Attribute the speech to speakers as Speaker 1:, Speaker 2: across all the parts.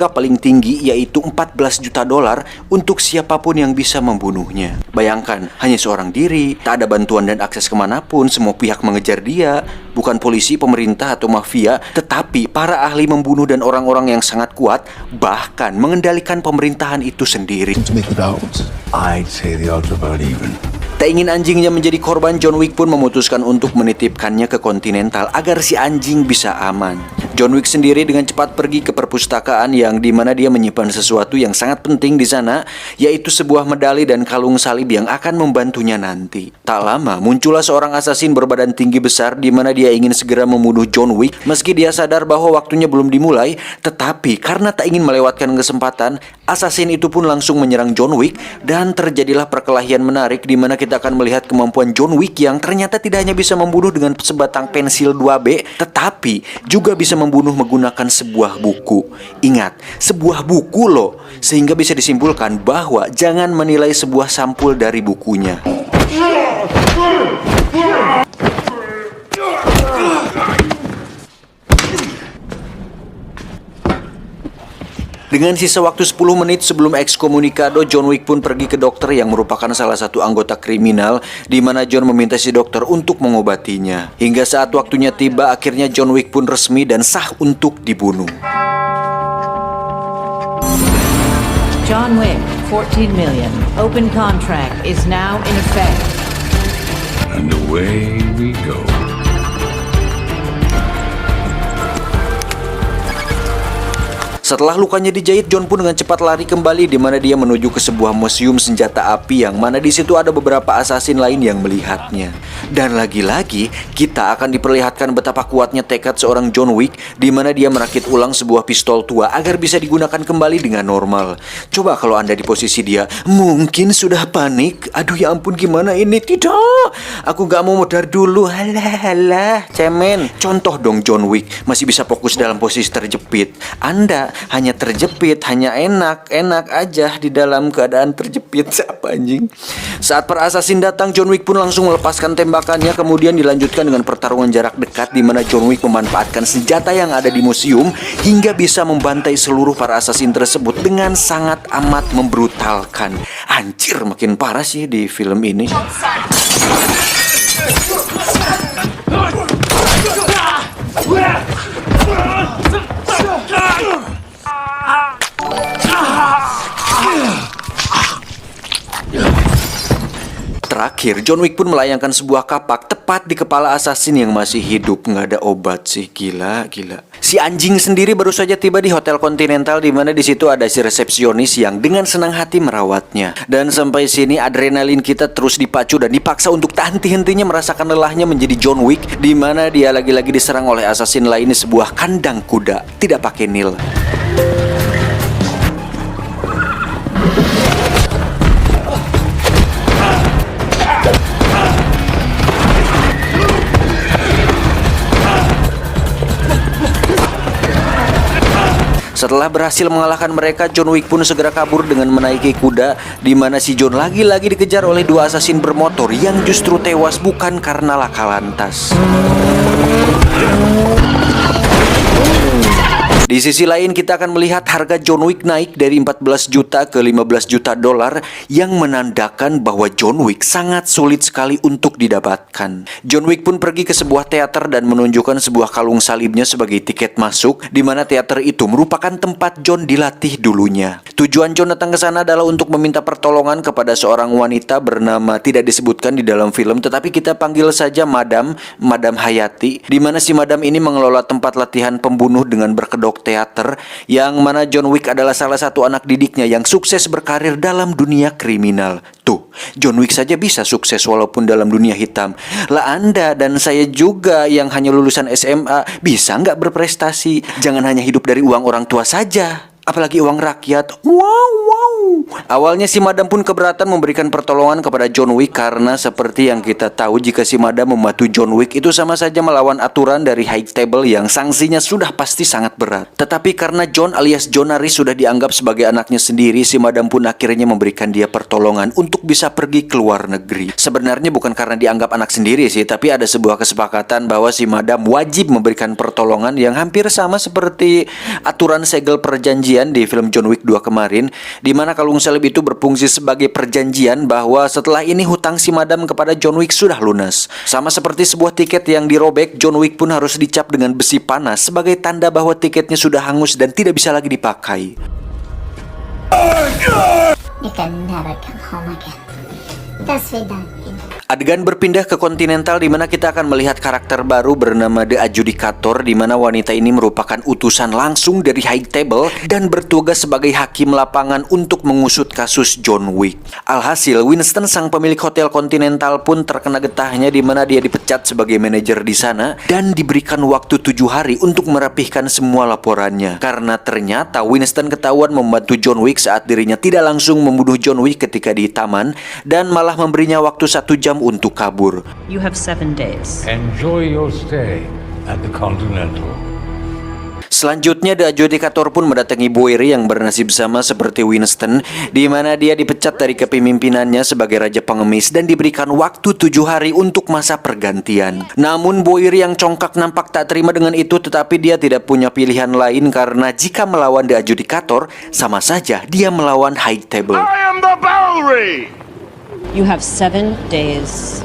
Speaker 1: harga paling tinggi yaitu 14 juta dolar untuk siapapun yang bisa membunuhnya. Bayangkan, hanya seorang diri, tak ada bantuan dan akses kemanapun, semua pihak mengejar dia. Bukan polisi, pemerintah, atau mafia, tetapi para ahli membunuh dan orang-orang yang sangat kuat, bahkan mengendalikan pemerintahan itu sendiri. Tak ingin anjingnya menjadi korban, John Wick pun memutuskan untuk menitipkannya ke Continental agar si anjing bisa aman. John Wick sendiri dengan cepat pergi ke perpustakaan yang dimana dia menyimpan sesuatu yang sangat penting di sana, yaitu sebuah medali dan kalung salib yang akan membantunya nanti. Tak lama muncullah seorang asasin berbadan tinggi besar di mana dia ingin segera membunuh John Wick meski dia sadar bahwa waktunya belum dimulai, tetapi karena tak ingin melewatkan kesempatan, asasin itu pun langsung menyerang John Wick dan terjadilah perkelahian menarik di mana kita akan melihat kemampuan John Wick yang ternyata tidak hanya bisa membunuh dengan sebatang pensil 2B, tetapi juga bisa membunuh menggunakan sebuah buku. Ingat, sebuah buku loh, sehingga bisa disimpulkan bahwa jangan menilai sebuah sampul dari bukunya. Dengan sisa waktu 10 menit sebelum ekskomunikado, John Wick pun pergi ke dokter yang merupakan salah satu anggota kriminal, di mana John meminta si dokter untuk mengobatinya. Hingga saat waktunya tiba, akhirnya John Wick pun resmi dan sah untuk dibunuh.
Speaker 2: John Wick, 14 million. Open contract is now in effect.
Speaker 3: And away we go.
Speaker 1: Setelah lukanya dijahit, John pun dengan cepat lari kembali di mana dia menuju ke sebuah museum senjata api yang mana di situ ada beberapa asasin lain yang melihatnya. Dan lagi-lagi kita akan diperlihatkan betapa kuatnya tekad seorang John Wick di mana dia merakit ulang sebuah pistol tua agar bisa digunakan kembali dengan normal. Coba kalau Anda di posisi dia, mungkin sudah panik. Aduh ya ampun, gimana ini? Tidak, aku gak mau modar dulu. Halah, cemen. Contoh dong John Wick masih bisa fokus dalam posisi terjepit. Anda hanya terjepit, hanya enak aja di dalam keadaan terjepit. Siapa anjing? Saat para asasin datang, John Wick pun langsung melepaskan tembakannya. Kemudian dilanjutkan dengan pertarungan jarak dekat di mana John Wick memanfaatkan senjata yang ada di museum hingga bisa membantai seluruh para asasin tersebut dengan sangat amat membrutalkan. Anjir, makin parah sih di film ini. Terakhir, John Wick pun melayangkan sebuah kapak tepat di kepala asasin yang masih hidup. Nggak ada obat sih, gila. Si anjing sendiri baru saja tiba di Hotel Continental di mana di situ ada si resepsionis yang dengan senang hati merawatnya. Dan sampai sini adrenalin kita terus dipacu dan dipaksa untuk tak henti-hentinya merasakan lelahnya menjadi John Wick di mana dia lagi-lagi diserang oleh asasin lain di sebuah kandang kuda, tidak pakai nil. Setelah berhasil mengalahkan mereka, John Wick pun segera kabur dengan menaiki kuda, di mana si John lagi-lagi dikejar oleh dua asasin bermotor yang justru tewas bukan karena laka lantas. Di sisi lain kita akan melihat harga John Wick naik dari 14 juta ke 15 juta dolar yang menandakan bahwa John Wick sangat sulit sekali untuk didapatkan. John Wick pun pergi ke sebuah teater dan menunjukkan sebuah kalung salibnya sebagai tiket masuk, di mana teater itu merupakan tempat John dilatih dulunya. Tujuan John datang ke sana adalah untuk meminta pertolongan kepada seorang wanita bernama tidak disebutkan di dalam film, tetapi kita panggil saja Madam Hayati, di mana si Madam ini mengelola tempat latihan pembunuh dengan berkedok teater, yang mana John Wick adalah salah satu anak didiknya yang sukses berkarir dalam dunia kriminal. Tuh, John Wick saja bisa sukses walaupun dalam dunia hitam. Lah Anda dan saya juga yang hanya lulusan SMA bisa nggak berprestasi? Jangan hanya hidup dari uang orang tua saja, apalagi uang rakyat. Wow. Awalnya si Madam pun keberatan memberikan pertolongan kepada John Wick karena seperti yang kita tahu, jika si Madam membantu John Wick itu sama saja melawan aturan dari High Table yang sanksinya sudah pasti sangat berat. Tetapi karena John alias John Aris sudah dianggap sebagai anaknya sendiri, si Madam pun akhirnya memberikan dia pertolongan untuk bisa pergi ke luar negeri. Sebenarnya bukan karena dianggap anak sendiri sih, tapi ada sebuah kesepakatan bahwa si Madam wajib memberikan pertolongan yang hampir sama seperti aturan segel perjanjian di film John Wick 2 kemarin, di mana kalung salib itu berfungsi sebagai perjanjian bahwa setelah ini hutang si Madam kepada John Wick sudah lunas. Sama seperti sebuah tiket yang dirobek, John Wick pun harus dicap dengan besi panas sebagai tanda bahwa tiketnya sudah hangus dan tidak bisa lagi dipakai.
Speaker 4: You can never come home again. That's redundant.
Speaker 1: Adegan berpindah ke kontinental di mana kita akan melihat karakter baru bernama The Adjudicator, di mana wanita ini merupakan utusan langsung dari High Table dan bertugas sebagai hakim lapangan untuk mengusut kasus John Wick. Alhasil, Winston sang pemilik hotel kontinental pun terkena getahnya, di mana dia dipecat sebagai manajer di sana dan diberikan waktu 7 hari untuk merapihkan semua laporannya. Karena ternyata Winston ketahuan membantu John Wick saat dirinya tidak langsung membunuh John Wick ketika di taman dan malah memberinya waktu 1 jam untuk kabur.
Speaker 2: You have 7 days.
Speaker 3: Enjoy your stay at the Continental.
Speaker 1: Selanjutnya, The Adjudicator pun mendatangi Boiri yang bernasib sama seperti Winston, di mana dia dipecat dari kepemimpinannya sebagai Raja Pengemis dan diberikan waktu 7 hari untuk masa pergantian. Namun Boiri yang congkak nampak tak terima dengan itu, tetapi dia tidak punya pilihan lain karena jika melawan The Adjudicator, sama saja dia melawan High Table.
Speaker 5: I am the Bowery!
Speaker 2: You have 7 days.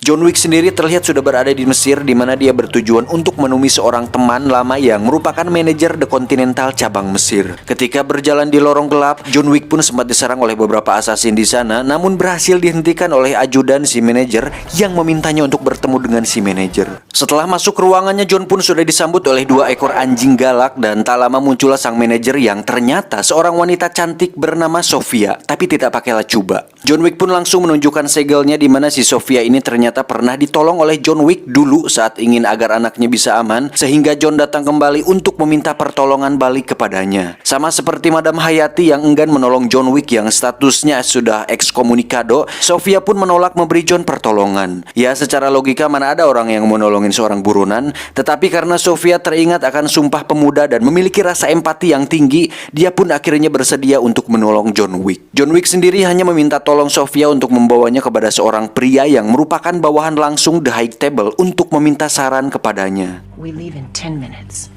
Speaker 1: John Wick sendiri terlihat sudah berada di Mesir, di mana dia bertujuan untuk menemui seorang teman lama yang merupakan manajer The Continental cabang Mesir. Ketika berjalan di lorong gelap, John Wick pun sempat diserang oleh beberapa assassin di sana, namun berhasil dihentikan oleh ajudan si manajer yang memintanya untuk bertemu dengan si manajer. Setelah masuk ruangannya, John pun sudah disambut oleh 2 ekor anjing galak dan tak lama muncullah sang manajer yang ternyata seorang wanita cantik bernama Sofia, tapi tidak pakai lacuba. John Wick pun langsung menunjukkan segelnya, di mana si Sofia ini ternyata pernah ditolong oleh John Wick dulu saat ingin agar anaknya bisa aman, sehingga John datang kembali untuk meminta pertolongan balik kepadanya. Sama seperti Madam Hayati yang enggan menolong John Wick yang statusnya sudah ekskomunikado, Sofia pun menolak memberi John pertolongan. Ya, secara logika mana ada orang yang menolongin seorang buronan, tetapi karena Sofia teringat akan Sumpah Pemuda dan memiliki rasa empati yang tinggi, dia pun akhirnya bersedia untuk menolong John Wick. John Wick sendiri hanya meminta tolong Sofia untuk membawanya kepada seorang pria yang merupakan bawahan langsung The High Table untuk meminta saran kepadanya.
Speaker 2: We leave in 10 minutes.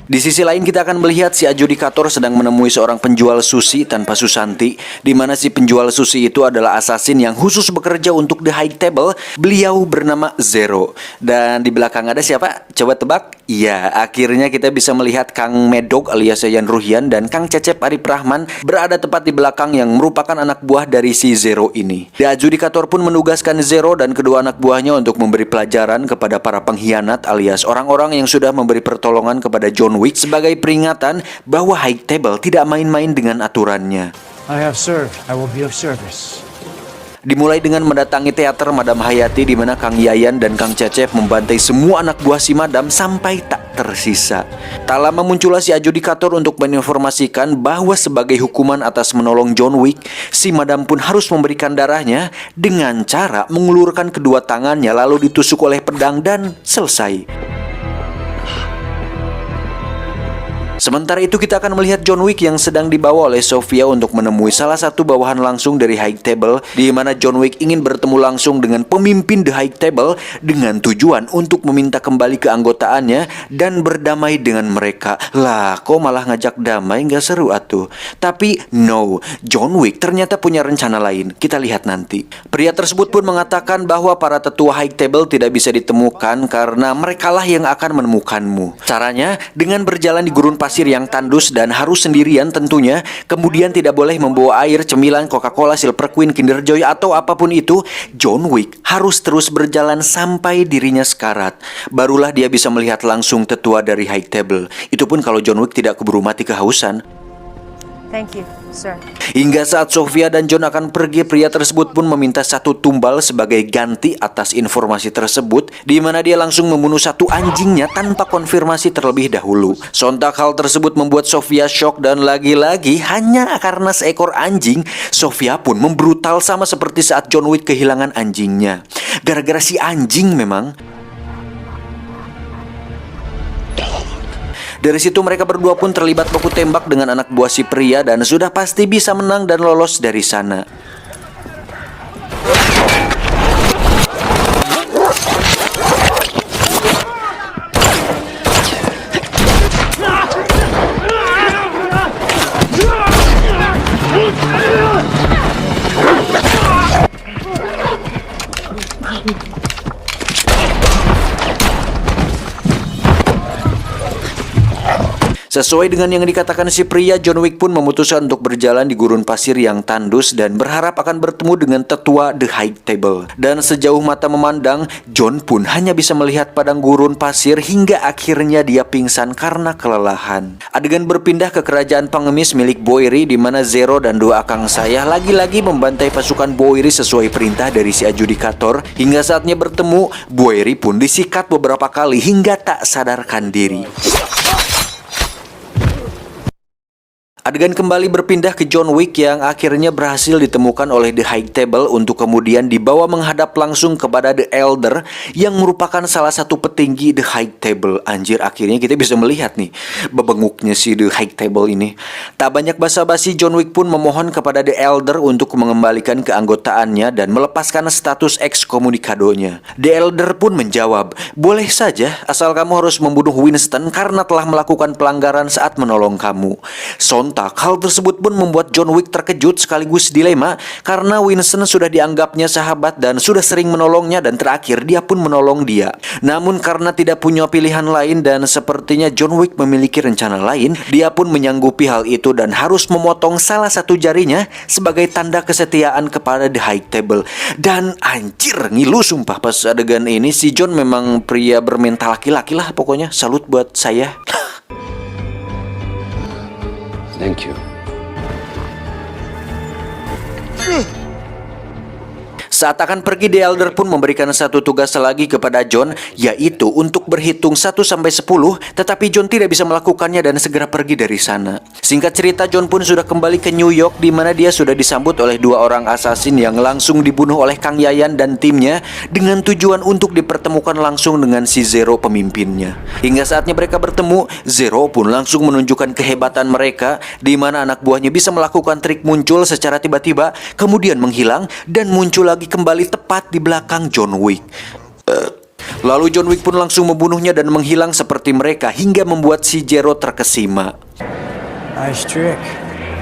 Speaker 1: Di sisi lain, kita akan melihat si Adjudicator sedang menemui seorang penjual sushi tanpa susanti, di mana si penjual sushi itu adalah assassin yang khusus bekerja untuk The High Table. Beliau bernama Zero. Dan di belakang ada siapa? Coba tebak? Iya, akhirnya kita bisa melihat Kang Medog alias Yayan Ruhian dan Kang Cecep Arif Rahman berada tepat di belakang yang merupakan anak buah dari si Zero ini. The Adjudicator pun menugaskan Zero dan kedua anak buahnya untuk memberi pelajaran kepada para pengkhianat alias orang-orang yang sudah memberi pertolongan kepada John Wick sebagai peringatan bahwa High Table tidak main-main dengan aturannya.
Speaker 6: I have served. I will be of service.
Speaker 1: Dimulai dengan mendatangi teater Madam Hayati, di mana Kang Yayan dan Kang Cecep membantai semua anak buah si Madam sampai tak tersisa. Tak lama muncullah si Adjudicator untuk menginformasikan bahwa sebagai hukuman atas menolong John Wick, si Madam pun harus memberikan darahnya dengan cara mengulurkan kedua tangannya lalu ditusuk oleh pedang dan selesai. Sementara itu kita akan melihat John Wick yang sedang dibawa oleh Sofia untuk menemui salah satu bawahan langsung dari High Table, di mana John Wick ingin bertemu langsung dengan pemimpin The High Table dengan tujuan untuk meminta kembali keanggotaannya dan berdamai dengan mereka. Lah, kok malah ngajak damai, nggak seru atuh. Tapi no, John Wick ternyata punya rencana lain. Kita lihat nanti. Pria tersebut pun mengatakan bahwa para tetua High Table tidak bisa ditemukan karena merekalah yang akan menemukanmu. Caranya dengan berjalan di gurun pasir yang tandus dan harus sendirian tentunya, kemudian tidak boleh membawa air, cemilan, Coca-Cola, Silver Queen, Kinder Joy atau apapun itu. John Wick harus terus berjalan sampai dirinya sekarat. Barulah dia bisa melihat langsung tetua dari High Table. Itu pun kalau John Wick tidak keburu mati kehausan.
Speaker 7: Thank you, sir.
Speaker 1: Hingga saat Sofia dan John akan pergi, pria tersebut pun meminta satu tumbal sebagai ganti atas informasi tersebut, di mana dia langsung membunuh satu anjingnya tanpa konfirmasi terlebih dahulu. Sontak hal tersebut membuat Sofia shock, dan lagi-lagi hanya karena seekor anjing, Sofia pun membrutal sama seperti saat John Wick kehilangan anjingnya. Gara-gara si anjing memang. Dari situ mereka berdua pun terlibat baku tembak dengan anak buah si pria dan sudah pasti bisa menang dan lolos dari sana. Sesuai dengan yang dikatakan si pria, John Wick pun memutuskan untuk berjalan di gurun pasir yang tandus dan berharap akan bertemu dengan tetua The High Table. Dan sejauh mata memandang, John pun hanya bisa melihat padang gurun pasir hingga akhirnya dia pingsan karena kelelahan. Adegan berpindah ke kerajaan pengemis milik Boiri, di mana Zero dan dua akang saya lagi-lagi membantai pasukan Boiri sesuai perintah dari si adjudikator. Hingga saatnya bertemu, Boiri pun disikat beberapa kali hingga tak sadarkan diri. Adegan kembali berpindah ke John Wick yang akhirnya berhasil ditemukan oleh The High Table untuk kemudian dibawa menghadap langsung kepada The Elder yang merupakan salah satu petinggi The High Table. Anjir, akhirnya kita bisa melihat nih bebenguknya si The High Table ini. Tak banyak basa-basi, John Wick pun memohon kepada The Elder untuk mengembalikan keanggotaannya dan melepaskan status ekskomunikadonya. The Elder pun menjawab, "Boleh saja, asal kamu harus membunuh Winston karena telah melakukan pelanggaran saat menolong kamu." Hal tersebut pun membuat John Wick terkejut sekaligus dilema karena Winston sudah dianggapnya sahabat dan sudah sering menolongnya, dan terakhir dia pun menolong dia. Namun karena tidak punya pilihan lain dan sepertinya John Wick memiliki rencana lain, dia pun menyanggupi hal itu dan harus memotong salah satu jarinya sebagai tanda kesetiaan kepada The High Table. Dan anjir, ngilu sumpah pas adegan ini. Si John memang pria bermental laki-laki lah pokoknya. Salut buat saya.
Speaker 8: Thank you.
Speaker 1: Saat akan pergi, The Elder pun memberikan satu tugas lagi kepada John, yaitu untuk berhitung 1-10, tetapi John tidak bisa melakukannya dan segera pergi dari sana. Singkat cerita, John pun sudah kembali ke New York, di mana dia sudah disambut oleh dua orang asasin yang langsung dibunuh oleh Kang Yayan dan timnya dengan tujuan untuk dipertemukan langsung dengan si Zero pemimpinnya. Hingga saatnya mereka bertemu, Zero pun langsung menunjukkan kehebatan mereka, di mana anak buahnya bisa melakukan trik muncul secara tiba-tiba, kemudian menghilang dan muncul lagi kembali tepat di belakang John Wick. Lalu John Wick pun langsung membunuhnya dan menghilang seperti mereka hingga membuat si Zero terkesima.
Speaker 6: Nice trick.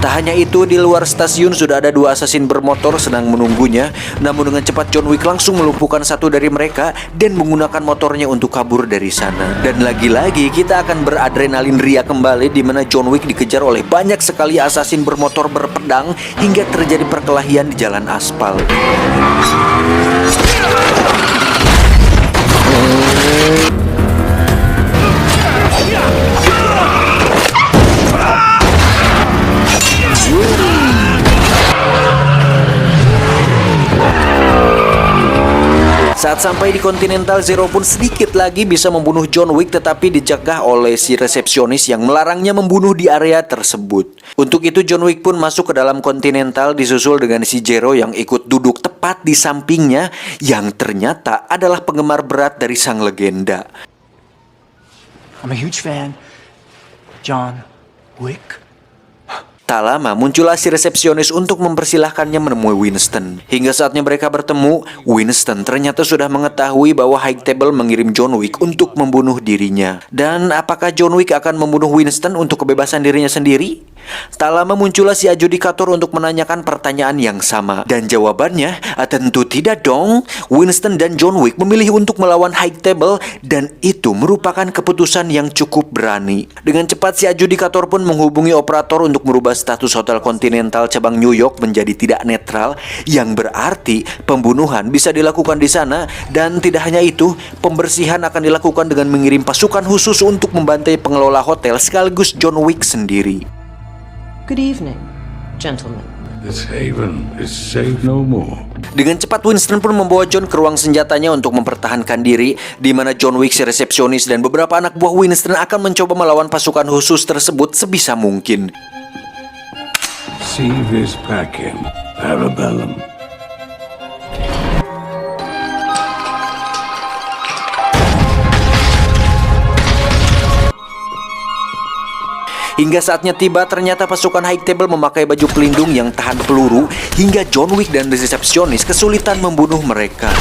Speaker 1: Tak hanya itu, di luar stasiun sudah ada dua asasin bermotor sedang menunggunya. Namun dengan cepat John Wick langsung melumpuhkan satu dari mereka dan menggunakan motornya untuk kabur dari sana. Dan lagi-lagi kita akan beradrenalin ria kembali, di mana John Wick dikejar oleh banyak sekali asasin bermotor berpedang hingga terjadi perkelahian di jalan aspal. Saat sampai di Continental, Zero pun sedikit lagi bisa membunuh John Wick, tetapi dicegah oleh si resepsionis yang melarangnya membunuh di area tersebut. Untuk itu John Wick pun masuk ke dalam Continental disusul dengan si Zero yang ikut duduk tepat di sampingnya, yang ternyata adalah penggemar berat dari sang legenda.
Speaker 6: I'm a huge fan. John Wick.
Speaker 1: Tak lama muncullah si resepsionis untuk mempersilahkannya menemui Winston. Hingga saatnya mereka bertemu, Winston ternyata sudah mengetahui bahwa High Table mengirim John Wick untuk membunuh dirinya. Dan apakah John Wick akan membunuh Winston untuk kebebasan dirinya sendiri? Tak lama muncullah si adjudikator untuk menanyakan pertanyaan yang sama. Dan jawabannya, tentu tidak dong. Winston dan John Wick memilih untuk melawan High Table, dan itu merupakan keputusan yang cukup berani. Dengan cepat si adjudikator pun menghubungi operator untuk merubah status Hotel Continental cabang New York menjadi tidak netral, yang berarti pembunuhan bisa dilakukan di sana. Dan tidak hanya itu, pembersihan akan dilakukan dengan mengirim pasukan khusus untuk membantai pengelola hotel sekaligus John Wick sendiri.
Speaker 2: Good evening, gentlemen.
Speaker 3: This haven is safe no more.
Speaker 1: Dengan cepat Winston pun membawa John ke ruang senjatanya untuk mempertahankan diri, di mana John Wick, si resepsionis, dan beberapa anak buah Winston akan mencoba melawan pasukan khusus tersebut sebisa mungkin.
Speaker 3: See this packing, Parabellum.
Speaker 1: Hingga saatnya tiba, ternyata pasukan High Table memakai baju pelindung yang tahan peluru, hingga John Wick dan resepsionis kesulitan membunuh mereka.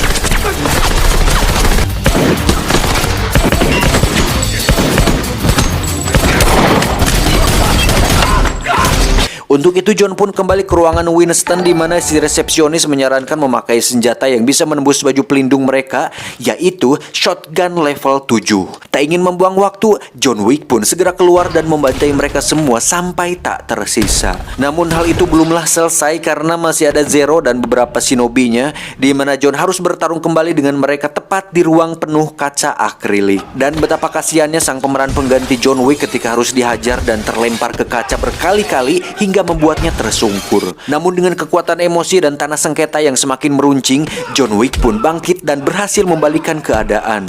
Speaker 1: Untuk itu John pun kembali ke ruangan Winston, di mana si resepsionis menyarankan memakai senjata yang bisa menembus baju pelindung mereka, yaitu shotgun level 7. Tak ingin membuang waktu, John Wick pun segera keluar dan membantai mereka semua sampai tak tersisa. Namun hal itu belumlah selesai karena masih ada Zero dan beberapa shinobinya, di mana John harus bertarung kembali dengan mereka tepat di ruang penuh kaca akrilik. Dan betapa kasihannya sang pemeran pengganti John Wick ketika harus dihajar dan terlempar ke kaca berkali-kali hingga membuatnya tersungkur. Namun dengan kekuatan emosi dan tanah sengketa yang semakin meruncing, John Wick pun bangkit dan berhasil membalikan keadaan.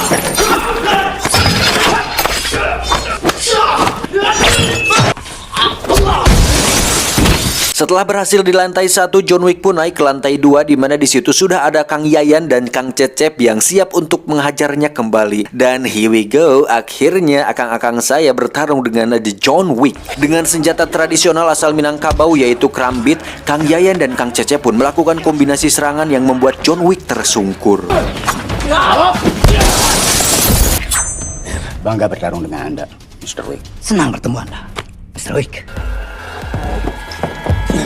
Speaker 1: Setelah berhasil di lantai 1, John Wick pun naik ke lantai 2, di mana di situ sudah ada Kang Yayan dan Kang Cecep yang siap untuk menghajarnya kembali. Dan here we go, akhirnya akang-akang saya bertarung dengan The John Wick. Dengan senjata tradisional asal Minangkabau yaitu Krambit, Kang Yayan dan Kang Cecep pun melakukan kombinasi serangan yang membuat John Wick tersungkur.
Speaker 7: Bangga bertarung dengan Anda, Mr. Wick. Senang bertemu Anda, Mr. Wick.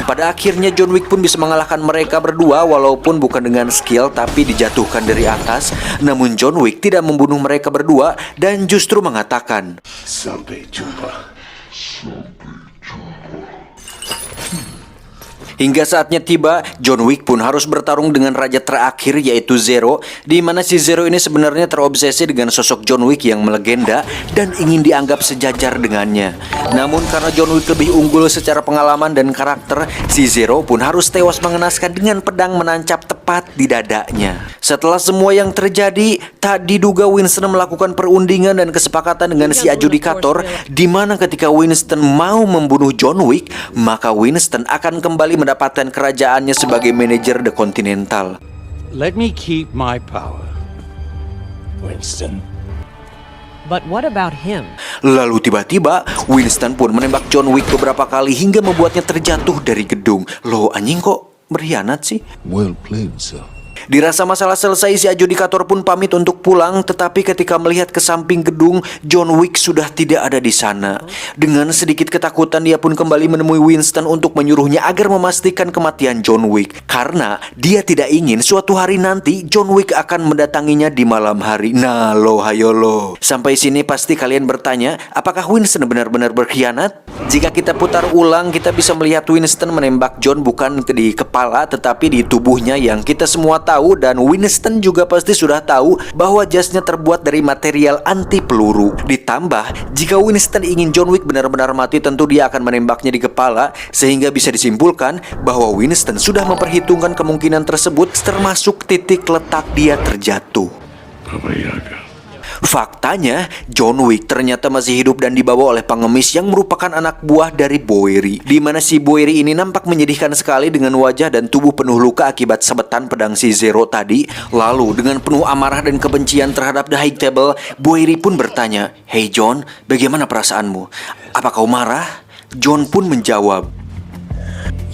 Speaker 1: Pada akhirnya John Wick pun bisa mengalahkan mereka berdua, walaupun bukan dengan skill tapi dijatuhkan dari atas. Namun John Wick tidak membunuh mereka berdua dan justru mengatakan,
Speaker 5: Sampai jumpa.
Speaker 1: Hingga saatnya tiba, John Wick pun harus bertarung dengan raja terakhir yaitu Zero, di mana si Zero ini sebenarnya terobsesi dengan sosok John Wick yang melegenda dan ingin dianggap sejajar dengannya. Namun karena John Wick lebih unggul secara pengalaman dan karakter, si Zero pun harus tewas mengenaskan dengan pedang menancap tepat di dadanya. Setelah semua yang terjadi, tak diduga Winston melakukan perundingan dan kesepakatan dengan si adjudikator, di mana ketika Winston mau membunuh John Wick, maka Winston akan kembali mendapatkan kerajaannya sebagai manajer The Continental.
Speaker 3: Let me keep my power.
Speaker 7: Winston.
Speaker 2: But what about him?
Speaker 1: Lalu tiba-tiba Winston pun menembak John Wick beberapa kali hingga membuatnya terjatuh dari gedung. Loh, anjing kok berkhianat sih?
Speaker 3: Well played, sir.
Speaker 1: Dirasa masalah selesai, si adjudikator pun pamit untuk pulang, tetapi ketika melihat ke samping gedung, John Wick sudah tidak ada di sana. Dengan sedikit ketakutan, dia pun kembali menemui Winston untuk menyuruhnya agar memastikan kematian John Wick, karena dia tidak ingin suatu hari nanti John Wick akan mendatanginya di malam hari. Nah lo, hayo lo. Sampai sini pasti kalian bertanya, apakah Winston benar-benar berkhianat? Jika kita putar ulang, kita bisa melihat Winston menembak John bukan di kepala, tetapi di tubuhnya yang kita semua tahu, dan Winston juga pasti sudah tahu bahwa jasnya terbuat dari material anti peluru. Ditambah, jika Winston ingin John Wick benar-benar mati, tentu dia akan menembaknya di kepala, sehingga bisa disimpulkan bahwa Winston sudah memperhitungkan kemungkinan tersebut, termasuk titik letak dia terjatuh.
Speaker 3: Baba Yaga.
Speaker 1: Faktanya, John Wick ternyata masih hidup dan dibawa oleh pengemis yang merupakan anak buah dari Bowery, di mana si Bowery ini nampak menyedihkan sekali dengan wajah dan tubuh penuh luka akibat sabetan pedang si Zero tadi. Lalu dengan penuh amarah dan kebencian terhadap The High Table, Bowery pun bertanya, "Hey John, bagaimana perasaanmu? Apa kau marah?" John pun menjawab,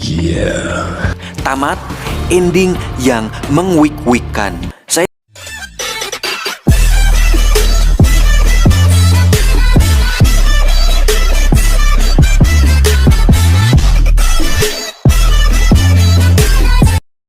Speaker 3: Yeah.
Speaker 1: Tamat ending yang mengwik-wikkan.